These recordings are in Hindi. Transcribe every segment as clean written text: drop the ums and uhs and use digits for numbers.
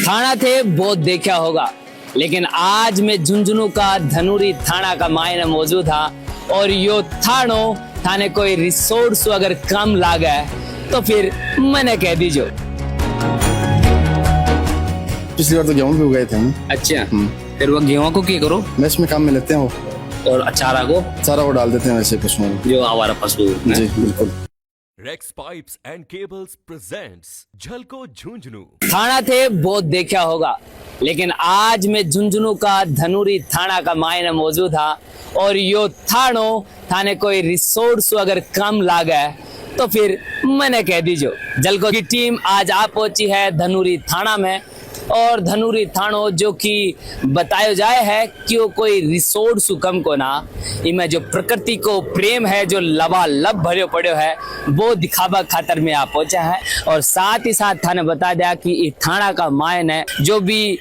थाना थे बहुत देखा होगा, लेकिन आज मैं झुंझुनू का धनूरी थाना का मायने मौजूद था और यो थाने कोई रिसोर्स अगर कम लागा है तो फिर मैंने कह दीजो। पिछली बार तो गेहूं भी उगाए थे हम। अच्छा, फिर वो गेहूं को क्या करो? मैच में काम में लेते हैं वो, और चारा को डाल देते हैं वैसे पशुओं को, जो आवारा पशु। जी बिल्कुल। Rex pipes and cables presents झलको झुंझुनू। थाना थे बहुत देखा होगा, लेकिन आज मैं झुंझुनू का धनूरी थाना का मायने मौजूद था और यो थाने कोई रिसोर्स अगर कम लागा है तो फिर मैंने कह दीजो। जलको की टीम आज आ पहुंची है धनूरी थाना में, और धनूरी थानो जो कि बताया जाए है कि वो कोई रिसोर्स कम को ना, इनमें जो प्रकृति को प्रेम है जो लबालब भरे पड़े है वो दिखावा खातर में आ पहुंचा है। और साथ ही साथ थाने बता दिया कि इस थाना का मायने है जो भी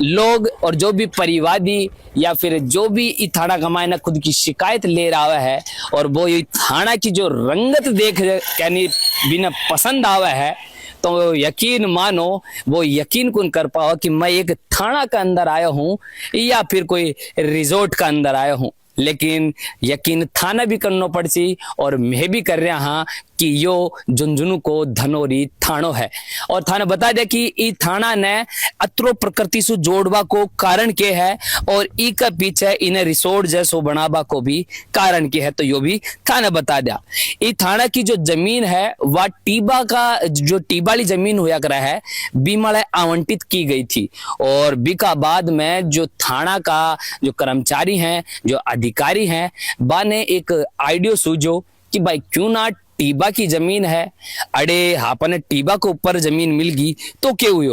लोग और जो भी परिवादी या फिर जो भी इस थाना का मायना खुद की शिकायत ले रहा है और वो ये थाना की जो रंगत देख यानी बिना पसंद आवा है तो यकीन मानो वो यकीन कौन कर पाओ कि मैं एक थाना का अंदर आया हूँ या फिर कोई रिजोर्ट का अंदर आया हूँ। लेकिन यकीन थाना भी करना पड़सी और मैं भी कर रहा हाँ कि यो झुंझुनू को धनोरी थानो है। और थाना बता दे कि ई थाना ने अत्रो प्रकृति से जोड़वा को कारण के है और ई का पीछे इन्हें रिसोर्ट जैसो बनावा को भी कारण के है, तो यो भी थाना बता दिया। ई थाना की जो जमीन है वह टीबा का जो टीबाली जमीन हुआ करा है बीमाड़ा आवंटित की गई थी और बीका बाद में जो थाना का जो कर्मचारी हैं जो अधिकारी हैं बा ने एक आइडियो सूझो कि भाई क्यों ना टीबा की जमीन है, अरे आपने टीबा के ऊपर जमीन मिल गई तो क्या हुई,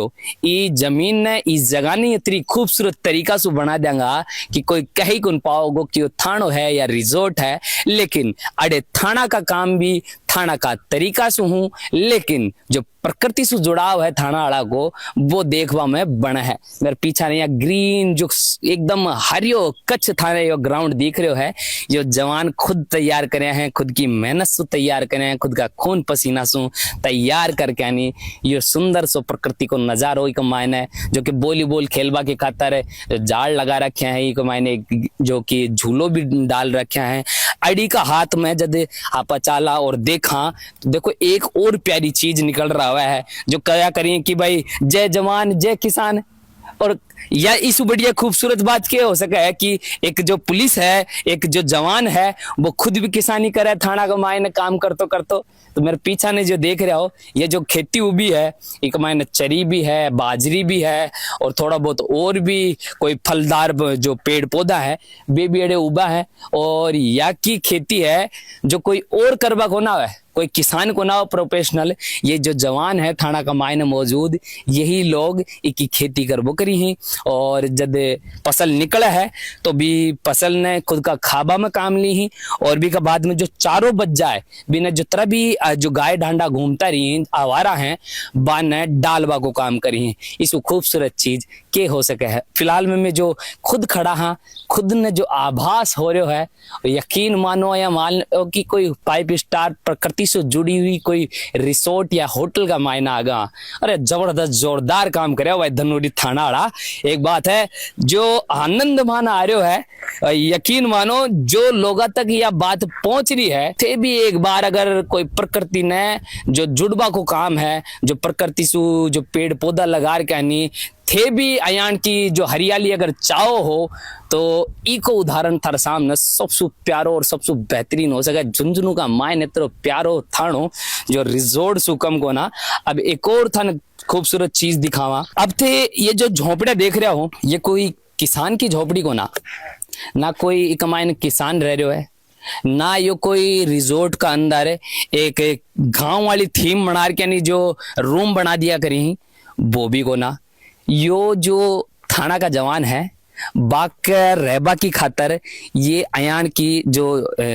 ये जमीन ने इस जगह ने इतनी खूबसूरत तरीका से बना देगा कि कोई कहीं कौन पाओगे कि वो थानो है या रिजोर्ट है। लेकिन अरे थाना का काम भी थाना का तरीका से हूँ, लेकिन जो प्रकृति से जुड़ाव है थाना वाला को वो देखवा में बना है। मेरे पीछे यहाँ ग्रीन जो एकदम हरियो कच्छ थाने यो ग्राउंड दिख रहे हो है, जो जवान खुद तैयार करे हैं, खुद की मेहनत से तैयार करे हैं, खुद का खून पसीना से तैयार करके आनी ये सुंदर सो प्रकृति को नजारो एक मायने जो कि वॉलीबॉल खेलवा के खातर जो जाल लगा रखे हैं एक मायने जो कि झूलो भी डाल रखे हैं। अड़ी का हाथ में जब आपा चाला और देखा तो देखो एक और प्यारी चीज निकल रहा है जो क्या करिए कि भाई जय जवान जय किसान। और या इस बढ़िया खूबसूरत बात क्या हो सका है कि एक जो पुलिस है एक जो जवान है वो खुद भी किसानी करे थाना का मायने काम करतो। तो मेरे पीछा ने जो देख रहे हो ये जो खेती उबी है एक मायने चरी भी है, बाजरी भी है और थोड़ा बहुत और भी कोई फलदार जो पेड़ पौधा है वे भी अड़े उबा है। और या की खेती है जो कोई और करवा को ना है, कोई किसान को ना हो प्रोफेशनल, ये जो जवान है थाना का मायने मौजूद यही लोग इकी खेती करबो करी हैं। और जब फसल निकला है तो भी फसल ने खुद का खाबा में काम ली ही और भी का बाद में जो चारों बच जाए बिना जितना भी जो गाय ढांडा घूमता रही आवारा हैं बान ने डालवा को काम करी हैं। इस खूबसूरत चीज के हो सके है। फिलहाल में मैं जो खुद खड़ा हाँ खुद ने जो आभास हो रहा है यकीन मानो या मान लो कि कोई 5 स्टार प्रकृति से जुड़ी हुई कोई रिसोर्ट या होटल का मायना आगा। अरे जबरदस्त जोरदार काम करे भाई धनूरी थाना वाला। एक बात है जो आनंद माना आ रहा है यकीन मानो जो लोगों तक यह बात पहुंच रही है थे भी एक बार अगर कोई प्रकृति ने जो जुड़वा को काम है जो प्रकृति से जो पेड़ पौधा लगा के आनी थे भी अयान की जो हरियाली अगर चाहो हो तो इको उदाहरण थारे सामने सबसे प्यारो और सबसे बेहतरीन हो सके झुंझुनू का मायने तो प्यारो थानो जो रिजोर्ट सुकम को ना। अब एक और थाने खूबसूरत चीज दिखावा। अब थे ये जो झोपड़े देख रहे हो ये कोई किसान की झोपड़ी को ना कोई एक मायने किसान रह रहे है ना यो कोई रिजोर्ट का अंदर है एक गांव वाली थीम बना के नहीं जो रूम बना दिया करी वो भी को ना। यो जो थाना का जवान है बाक रहबा की खातर ये अयान की जो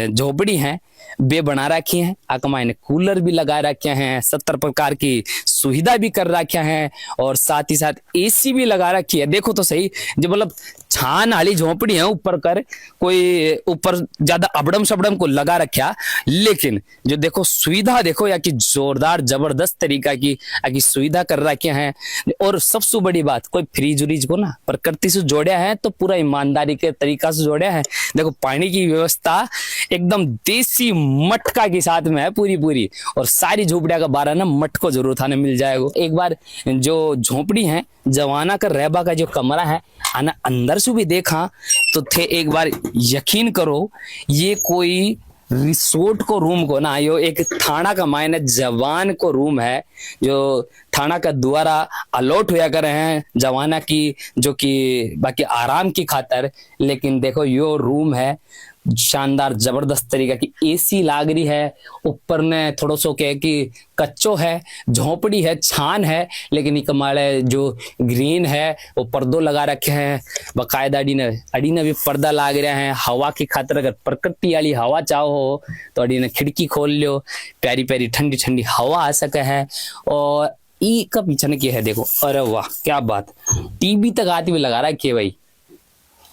झोपड़ी है वे बना रखी हैं। आकमाई ने कूलर भी लगा रखे हैं, 70 प्रकार की सुविधा भी कर रखे हैं और साथ ही साथ एसी भी लगा रखी है। देखो तो सही जो मतलब छान वाली झोपड़ी है ऊपर कर, कोई ऊपर ज्यादा अबड़म शबड़म को लगा रखा, लेकिन जो देखो सुविधा देखो या कि जोरदार जबरदस्त तरीका की सुविधा कर रखे हैं। और सबसे बड़ी बात, कोई फ्रीज व्रीज को ना प्रकृति से जोड़ा है तो पूरा ईमानदारी के तरीका से जोड़ा है। देखो पानी की व्यवस्था एकदम देसी मटका के साथ में है पूरी, और सारी झोपड़िया का बारह ना मटको जरूर थाने मिल जाएगा। एक बार जो झोपड़ी है जवाना का रहबा का जो कमरा है आना अंदर से भी देखा तो थे, एक बार यकीन करो ये कोई रिसोर्ट को रूम को ना, यो एक थाना का मायने जवान को रूम है जो थाना का द्वारा अलॉट हुआ करे हैं जवाना की, जो कि बाकी आराम की खातर। लेकिन देखो यो रूम है शानदार जबरदस्त तरीका की, एसी लाग रही है ऊपर ने, थोड़ा सो कह कि कच्चो है, झोपड़ी है, छान है, लेकिन ये कमाल जो ग्रीन है वो पर्दो लगा रखे हैं बाकायदा। अड़ी ने भी पर्दा लाग रहे हैं हवा की खातिर। अगर प्रकृति वाली हवा चाहो तो अड़ी ने खिड़की खोल लो, प्यारी प्यारी ठंडी ठंडी हवा आ सके है। और ई का पीछे की है देखो, अरे वाह क्या बात, टीवी तक आती भी लगा रखी है भाई।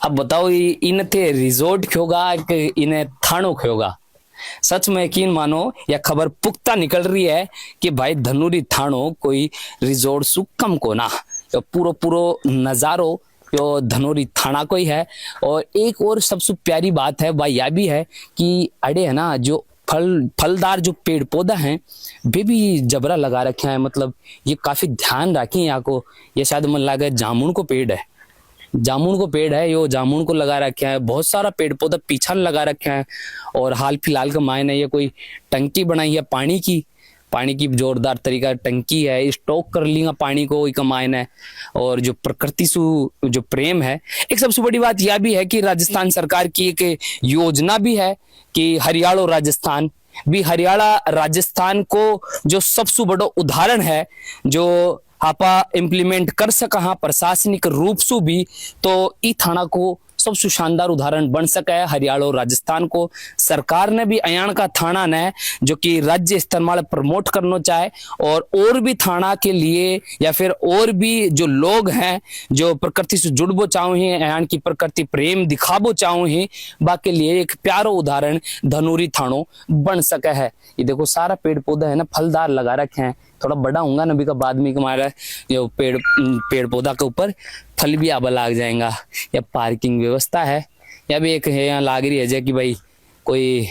अब बताओ इन थे रिजोर्ट खोगा कि इन्हें थानों खोगा? सच में यकीन मानो या खबर पुख्ता निकल रही है कि भाई धनूरी थानों कोई रिजोर्ट सु कम को ना, तो पूरो नजारो यो धनूरी थाना को ही है। और एक और सबसे प्यारी बात है भाई यह भी है कि अड़े है ना जो फलदार जो पेड़ पौधा हैं वे भी जबरा लगा रखे हैं। मतलब ये काफी ध्यान रखें यहाँ को, ये शायद मन लगा जामुन को पेड़ है, जामुन को पेड़ है, यो जामुन को लगा रखे हैं। बहुत सारा पेड़ पौधा पीछा लगा रखे हैं। और हाल फिलहाल का मायने ये कोई टंकी बनाई है पानी की जोरदार तरीका टंकी है, स्टॉक कर लिया पानी को एक मायने है। और जो प्रकृति से जो प्रेम है, एक सबसे बड़ी बात यह भी है कि राजस्थान सरकार की एक योजना भी है कि हरियाणा राजस्थान को जो सबसे बड़ा उदाहरण है जो आपा इम्प्लीमेंट कर सका हाँ प्रशासनिक रूप से भी, तो ई थाना को सबसे शानदार उदाहरण बन सका है हरियाणा और राजस्थान को। सरकार ने भी अयान का थाना ने जो कि राज्य स्तर में प्रमोट करना चाहे, और भी थाना के लिए या फिर और भी जो लोग हैं जो प्रकृति से जुड़बो चाहो ही, अयान की प्रकृति प्रेम दिखाबो चाहो ही, बाकी लिए एक प्यारो उदाहरण धनूरी थानों बन सका है। ये देखो सारा पेड़ पौधा है ना फलदार लगा रखे हैं, थोड़ा बड़ा होगा नबी का बाद में हमारा जो पेड़ पौधा के ऊपर फल भी आबा लाग जाएगा। या पार्किंग व्यवस्था है या भी एक है यहाँ लाग रही है कि भाई कोई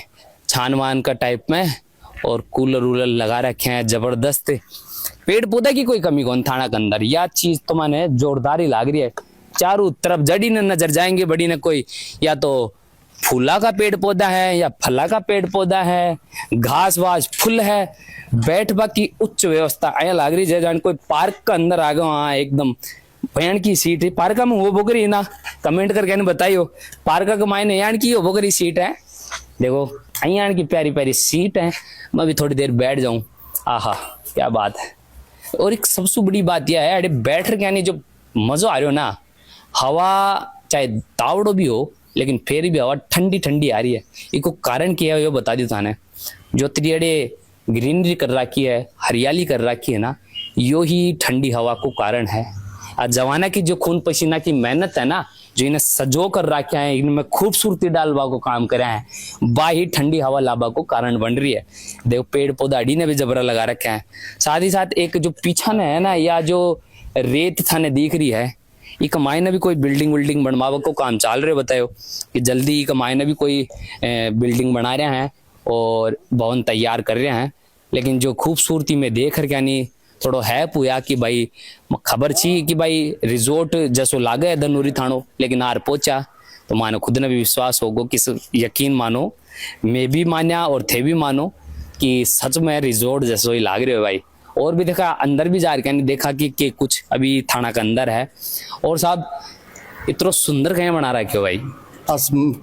छानवान का टाइप में, और कूलर वूलर लगा रखे हैं जबरदस्त। पेड़ पौधा की कोई कमी कौन थाना के अंदर, यह चीज तो मैंने जोरदार ही लाग रही है। चारों तरफ जड़ी न नजर जाएंगे बड़ी न कोई, या तो फूला का पेड़ पौधा है या फला का पेड़ पौधा है, घास वास फुल है, बैठबा की उच्च व्यवस्था आया लाग रही है। जान कोई पार्क के अंदर आ गए वहां एकदम भयान की सीट है। पार्क में वो बोगरी ना कमेंट करके बताइयो, पार्क के मायने यान की वो बोगरी सीट है। देखो यहाँ की प्यारी प्यारी सीट है, मैं भी थोड़ी देर बैठ जाऊं। आहा क्या बात है। और एक सबसे बड़ी बात यह है अरे बैठ रहे यानी जो मजा आ रही हो ना, हवा चाहे तावड़ो भी हो लेकिन फिर भी हवा ठंडी ठंडी आ रही है। इसको कारण क्या है ये बता दी थाने, जो त्रियड़े ग्रीनरी कर रखी है, हरियाली कर रखी है ना, यो ही ठंडी हवा को कारण है। आज जवाना की जो खून पसीना की मेहनत है ना, जो इन्हें सजो कर रखे हैं, इनमें खूबसूरती डालवा को काम करे हैं, बाही ठंडी हवा लाभा को कारण बन रही है। देखो पेड़ पौधा अड़ी ने भी जबरा लगा रखे हैं। साथ ही साथ एक जो पीछा ने है ना, या जो रेत थाने दिख रही है, ये कमाई ने भी कोई बिल्डिंग बनवावा को काम चल रहे बतायो कि जल्दी कमाई ने भी कोई बिल्डिंग बना रहे हैं और भवन तैयार कर रहे हैं। लेकिन जो खूबसूरती में देख कर यानी थोड़ा है पुया कि भाई खबर छी कि भाई रिजोर्ट जैसो लागे है धनूरी थानो, लेकिन आर पहुंचा तो मानो खुद ने भी विश्वास होगो कि यकीन मानो, मैं भी मान्या और थे भी मानो कि सच में रिजोर्ट जैसो ही लाग रहे हो भाई। और भी देखा अंदर भी जा रहे देखा कि कुछ अभी थाना के अंदर है। और साहब इतना सुंदर कहीं बना रखे हो भाई,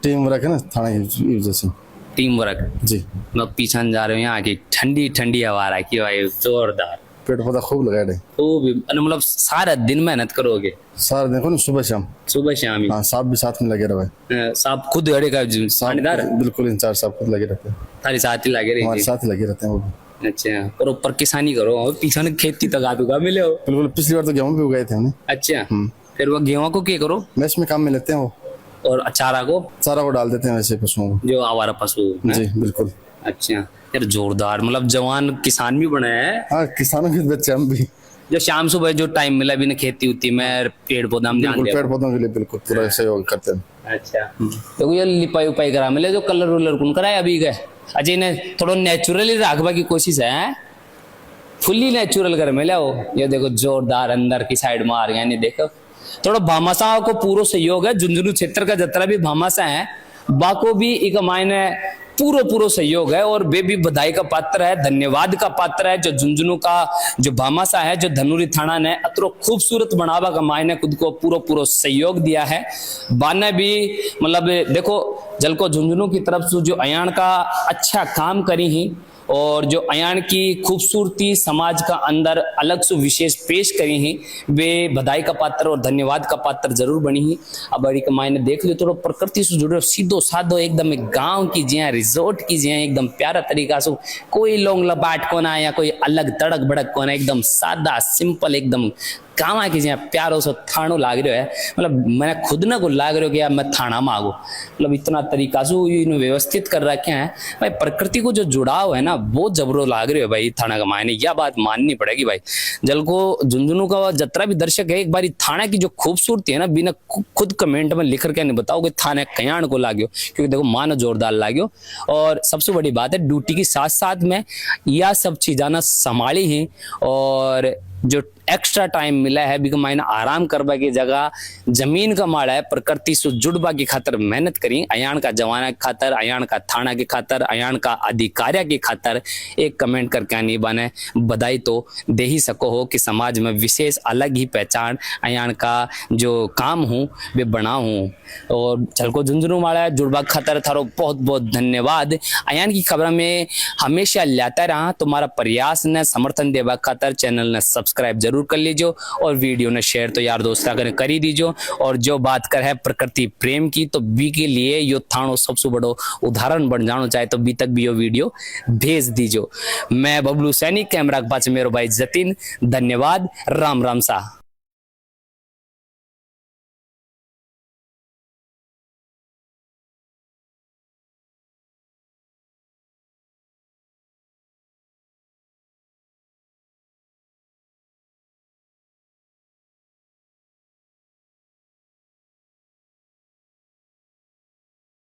टीम वर्क है ना थाना की वजह से, टीम वर्क जी। मैं पीछे जा रहे हो यहाँ की ठंडी ठंडी हवा रखी भाई, जोरदार पेड़ पौधा खूब लगाए थे, खूब मतलब सारा दिन मेहनत करोगे, सारा देखो ना सुबह शाम। हाँ साहब भी साथ में लगे रहे, साहब खुद अड़े का साझेदार बिल्कुल इंचार्ज साहब खुद लगे रहते हैं, सारे साथ ही लगे रहे, हमारे साथ ही लगे रहते हैं वो भी। अच्छा और ऊपर किसानी करो और पीछे खेती तक आ दूंगा मिले हो। बिल्कुल पिछली बार तो गेहूं भी उगाए थे हमने। अच्छा फिर वो गेहूं को क्या करो? मैच में काम में लेते हैं वो, और चारा को? चारा को डाल देते हैं वैसे पशुओं को। जो आवारा पशु हैं? जी बिल्कुल। अच्छा यार, जोरदार, मतलब जवान किसान भी बने हैं। हाँ, किसानों के बच्चे हम भी। जो शाम सुबह जो टाइम मिला भी ना खेती होती में पेड़ पौधा में ध्यान बिल्कुल, दिया। पेड़ पौधों के लिए बिल्कुल पूरा सहयोग करते हैं। अच्छा, तो ये लिपाई उपाई करा मिले, जो कलर वलर कौन कराए अभी गए? अच्छा, इन्हें थोड़ा नेचुरली रखवा की कोशिश है, फुल्ली नेचुरल कर मिले हो। ये देखो जोरदार अंदर की साइड मार गया, नहीं देखो थोड़ा भामाशाह को पूरा सहयोग है। झुंझुनू क्षेत्र का जितना भी भामाशाह है बाको भी एक मायने पूरा सहयोग है, और वे भी बधाई का पात्र है, धन्यवाद का पात्र है। जो झुंझुनू का जो भामाशाह है, जो धनुरी थाना ने अतरो खूबसूरत बनावा का मायने खुद को पूरा सहयोग दिया है। बाने भी मतलब देखो जलको झुंझुनू की तरफ से जो अयान का अच्छा काम करी ही, और जो अयान की खूबसूरती समाज का अंदर अलग से विशेष पेश करी ही, वे बधाई का पात्र और धन्यवाद का पात्र जरूर बनी ही। अब बड़ी मायने देख लो थोड़ा प्रकृति से जुड़े सीधो साधो एकदम गांव की जिया, रिजोर्ट की जिया, एकदम प्यारा तरीका से, कोई लोंग लपाट को ना या कोई अलग तड़क भड़क को ना, एकदम सादा सिंपल एकदम कामा की जिया प्यारो सो थानो लाग रहा है। मतलब मैंने खुद ना को लाग रहा कि यार मैं थाना मांगू, मतलब इतना तरीका से इन्होंने व्यवस्थित कर रखे हैं भाई। प्रकृति को जो जुड़ाव है ना बहुत जबरो लाग रहे हो भाई थाना का मायने, यह बात माननी पड़ेगी भाई। जल को झुंझुनू का जतरा भी दर्शक है, एक बार थाना की जो खूबसूरती है ना बिना खुद कमेंट में लिख करके नहीं बताओ कि थाने कयाण को लाग्यो, क्योंकि देखो मानो जोरदार लाग्यो। और सबसे बड़ी बात है ड्यूटी के साथ साथ में यह सब चीज़ आना संभाली ही, और जो एक्स्ट्रा टाइम मिला है बिक मायने आराम करवा की जगह जमीन का माड़ा है, प्रकृति से जुड़वा की खातर मेहनत करी। अयान का जवाना की खातर, अयान का थाना की खातर, अयान का अधिकारिया की खातर एक कमेंट करके नहीं बने बधाई तो दे ही सको हो कि समाज में विशेष अलग ही पहचान अयान का जो काम हूँ वे बना हूँ। और झलको झुंझुनू माड़ा जुड़वा खातर थारो बहुत बहुत धन्यवाद। अयान की खबर में हमेशा लाता रहा, तुम्हारा प्रयास ने समर्थन देवा खातर चैनल ने सब्सक्राइब जरूर कर लीजिए, और वीडियो ने शेयर तो यार दोस्ता कर ही दीजिए। और जो बात कर है प्रकृति प्रेम की, तो बी के लिए यो थानो सबसे बड़ो उदाहरण बन जानो चाहे तो बी तक भी यो वीडियो भेज दीजिए। मैं बबलू सैनिक, कैमरा के पास मेरो भाई जतिन, धन्यवाद, राम राम सा।